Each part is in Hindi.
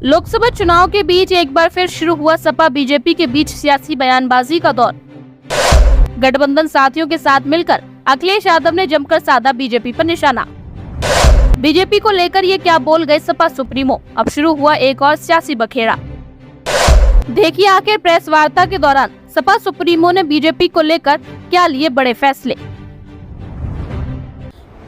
लोकसभा चुनाव के बीच एक बार फिर शुरू हुआ सपा बीजेपी के बीच सियासी बयानबाजी का दौर। गठबंधन साथियों के साथ मिलकर अखिलेश यादव ने जमकर साधा बीजेपी पर निशाना। बीजेपी को लेकर ये क्या बोल गए सपा सुप्रीमो, अब शुरू हुआ एक और सियासी बखेड़ा। देखिए आखिर प्रेस वार्ता के दौरान सपा सुप्रीमो ने बीजेपी को लेकर क्या लिए बड़े फैसले।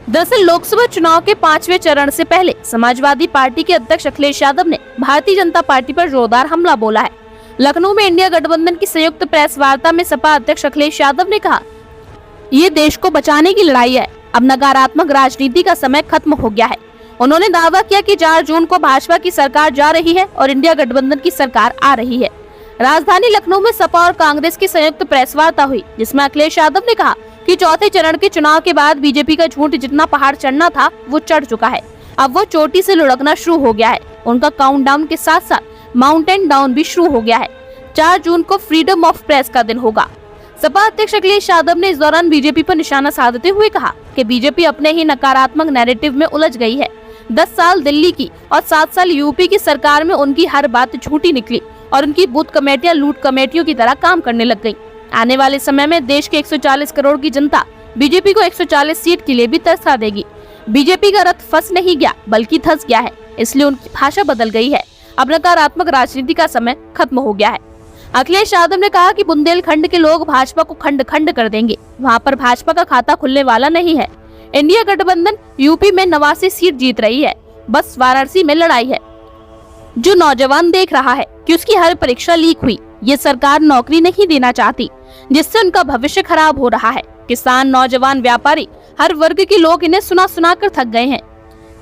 दरअसल लोकसभा चुनाव के 5वें चरण से पहले समाजवादी पार्टी के अध्यक्ष अखिलेश यादव ने भारतीय जनता पार्टी पर जोरदार हमला बोला है। लखनऊ में इंडिया गठबंधन की संयुक्त प्रेस वार्ता में सपा अध्यक्ष अखिलेश यादव ने कहा, ये देश को बचाने की लड़ाई है, अब नकारात्मक राजनीति का समय खत्म हो गया है। उन्होंने दावा किया कि 4 जून को भाजपा की सरकार जा रही है और इंडिया गठबंधन की सरकार आ रही है। राजधानी लखनऊ में सपा और कांग्रेस की संयुक्त प्रेस वार्ता हुई, जिसमें अखिलेश यादव ने कहा कि चौथे चरण के चुनाव के बाद बीजेपी का झूठ जितना पहाड़ चढ़ना था वो चढ़ चुका है, अब वो चोटी से लुढ़कना शुरू हो गया है। उनका काउंटडाउन के साथ साथ माउंटेन डाउन भी शुरू हो गया है। 4 जून को फ्रीडम ऑफ प्रेस का दिन होगा। सपा अध्यक्ष अखिलेश यादव ने इस दौरान बीजेपी पर निशाना साधते हुए कहा कि बीजेपी अपने ही नकारात्मक नैरेटिव में उलझ गई है। 10 साल दिल्ली की और 7 साल यूपी की सरकार में उनकी हर बात झूठी निकली और उनकी बूथ कमेटियां लूट कमेटियों की तरह काम करने लग गयी। आने वाले समय में देश के 140 करोड़ की जनता बीजेपी को 140 सीट के लिए भी तरसा देगी। बीजेपी का रथ फंस नहीं गया बल्कि धंस गया है, इसलिए उनकी भाषा बदल गई है। अब नकारात्मक राजनीति का समय खत्म हो गया है। अखिलेश यादव ने कहा कि बुंदेलखंड के लोग भाजपा को खंड खंड कर देंगे, वहाँ पर भाजपा का खाता खुलने वाला नहीं है। इंडिया गठबंधन यूपी में 89 सीट जीत रही है, बस वाराणसी में लड़ाई है। जो नौजवान देख रहा है कि उसकी हर परीक्षा लीक हुई, ये सरकार नौकरी नहीं देना चाहती, जिससे उनका भविष्य खराब हो रहा है। किसान, नौजवान, व्यापारी, हर वर्ग के लोग इन्हें सुना सुना कर थक गए हैं,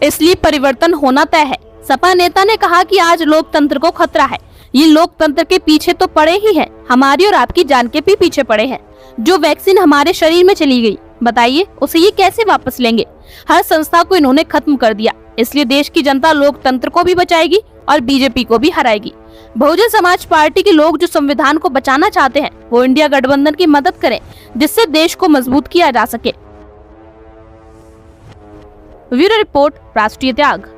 इसलिए परिवर्तन होना तय है। सपा नेता ने कहा कि आज लोकतंत्र को खतरा है। ये लोकतंत्र के पीछे तो पड़े ही है, हमारी और आपकी जान के भी पीछे पड़े हैं। जो वैक्सीन हमारे शरीर में चली गई, बताइए उसे ये कैसे वापस लेंगे। हर संस्था को इन्होंने खत्म कर दिया, इसलिए देश की जनता लोकतंत्र को भी बचाएगी और बीजेपी को भी हराएगी। बहुजन समाज पार्टी के लोग जो संविधान को बचाना चाहते हैं, वो इंडिया गठबंधन की मदद करें, जिससे देश को मजबूत किया जा सके। ब्यूरो रिपोर्ट, राष्ट्रीय त्याग।